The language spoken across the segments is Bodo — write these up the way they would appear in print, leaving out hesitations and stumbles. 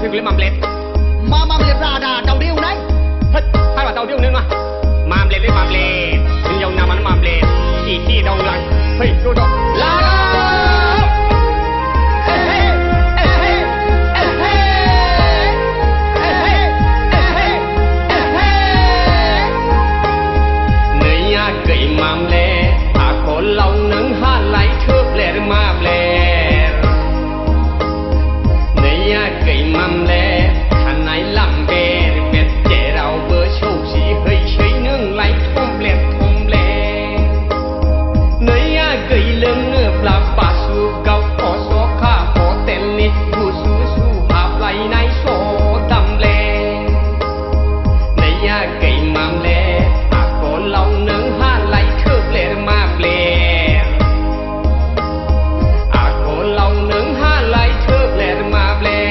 phim lấy mầm lết mầm lết ra đà tàu điêu đấy hết hai bà tàu điêu nữa mà mầm lết lấy mầm lết đừng dùng nào mà nó mầm lết chỉ khi đâu lại hey rồi rồi là cây mầm lê có lòng nâng hát lại thước lệ mầm lê này cây mầm lê thằng này làm bè bẹt chè rau bơ sâu xí hơi chơi nương lại thom lẹ này cây lưng nửa bạc bà su gạo có số khá có tên nít bu su hạp lại này số đầm lê này cây mầm lê có lòng nâng hát lại thước lệ mầm lê có lòng nâng hát lại thước lệ mầm lê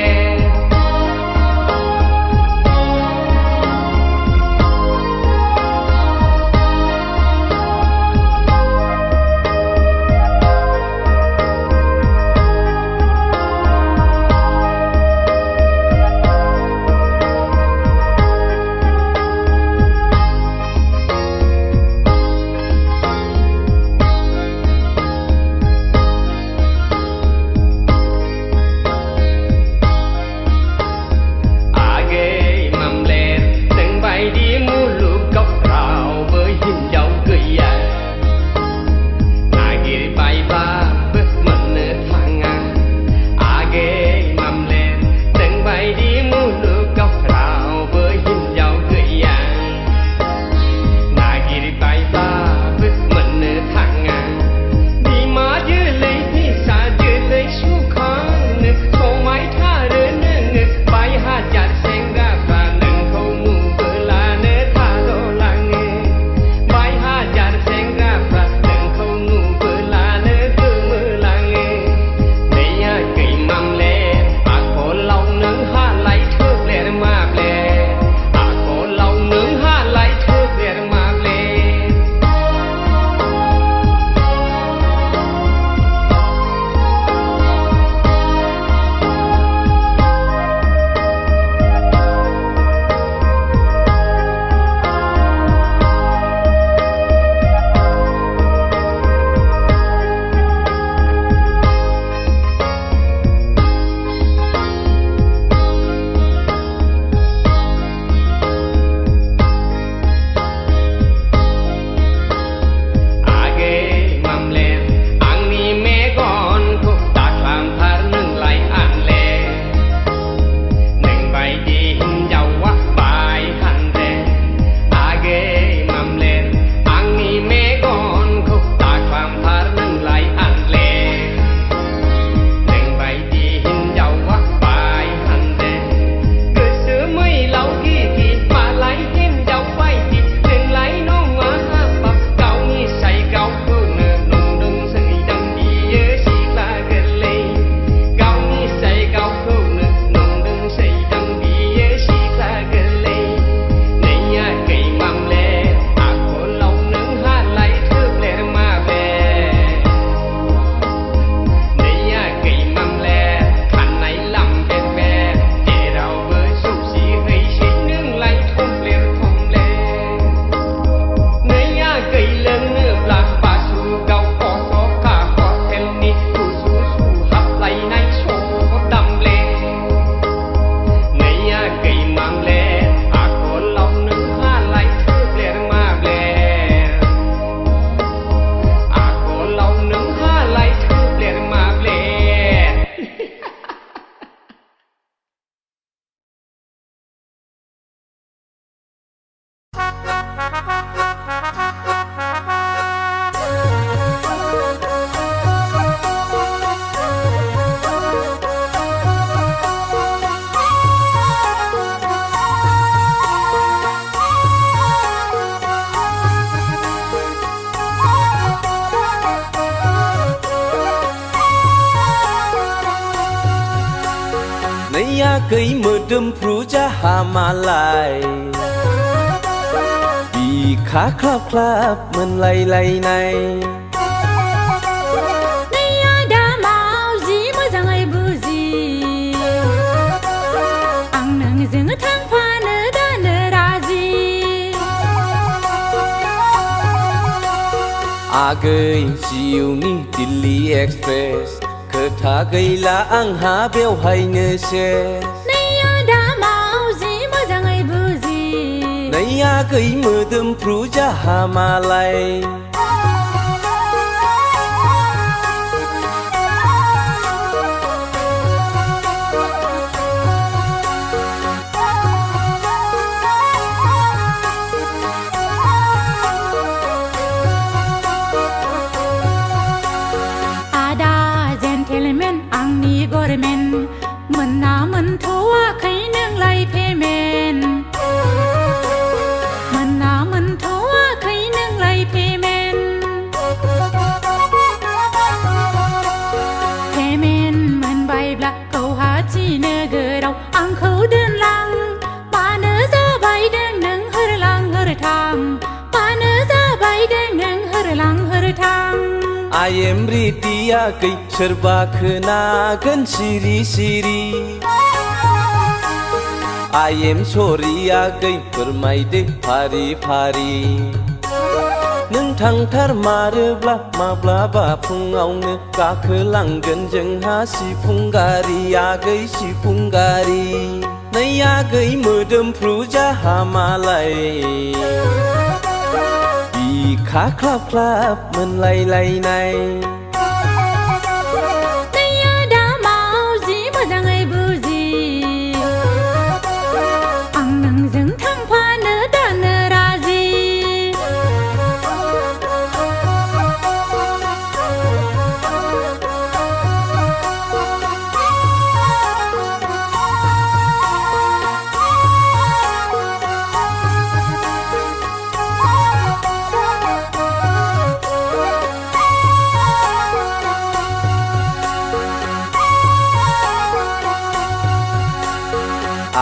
cây mơ đâm pru cha hà mà lại vì khá khắp khắp mình lay lay này đã mau gì mới rằng ai bư gì आगै जिउनि दिल्ली एक्सप्रेस खोथा गैला आंहा बेवहायनो सेस नै आदा मावजि मोजाङै बुजि नै आगै मोदोमफ्रु जाहा मालाय आंनि गरमेन मोनना मोनथ'वाखै नोंलाय पेमेन्ट मोनना मोनथ'वाखै नोंलाय पेमेन्ट मोनबायब्ला गौहाटि नोगोराव आंखौ दोनलां मानो जाबायदों नों होरलां होरथां मानो जाबायदों नों होरलां होरथां I am ready आगै सोरबा खोनागोन सिरि सिरि I am sorry आगै फोरमायदो फारि फारि नों थांथारमारोब्ला माब्लाबा फुङावनो गाखोलांगोन जोंहा सिफुं गारि आगै सिफुं गारि नै आगै मोदोमफ्रु जाहा मालाय बिखा ख्लाब ख्लाब मोनलायलायनाय नै आदा मावजि मोजाङै बुजि आं नोंजों थांफानो दानो राजि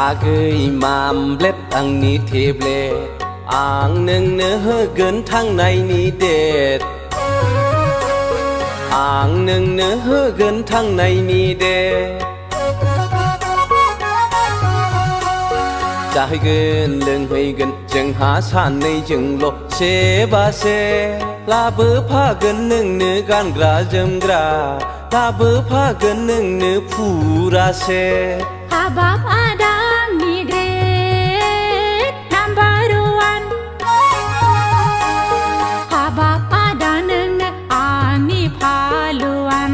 आगै मामब्लेट आंनि टेब्लेट आं नोंनो होगोन थांनायनि डेट आं नोंनो होगोन थांनायनि डेट जाहैगोन लोंहैगोन जोंहा सानैजोंल' सेबासे लाबोफागोन नोंनो गानग्रा जोमग्रा लाबोफागोन नोंनो फुरासे हाबाब आदा आंनि ग्रेट नाम्बार वान हाबाब आदा नोंनो आंनि फालुवान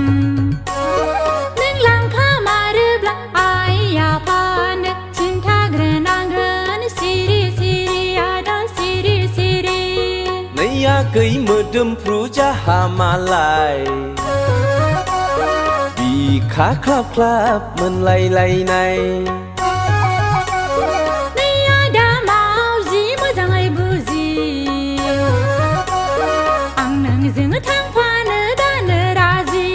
नों लांफामारोब्ला आइ आफानो खिन्थाग्रोनांगोन सिरि सिरि आदा सिरि सिरि नै आगै मोदोमफ्रु जाहा मालाय बिखा ख्लाब ख्लाब मोनलायलायनाय नै आदा मावजि मोजाङै बुजि आं नोंजों थांफानो दानो राजि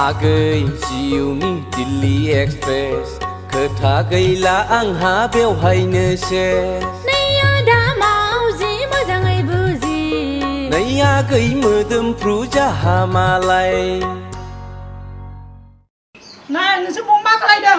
आगै जिउनि दिल्ली एक्सप्रेस खोथा गैला आंहा बेवहायनो सेस नै आदा मावजि मोजाङै बुजि नै आगै मोदोमफ्रु जाहा मालाय नै नोंसोर मा खालायदों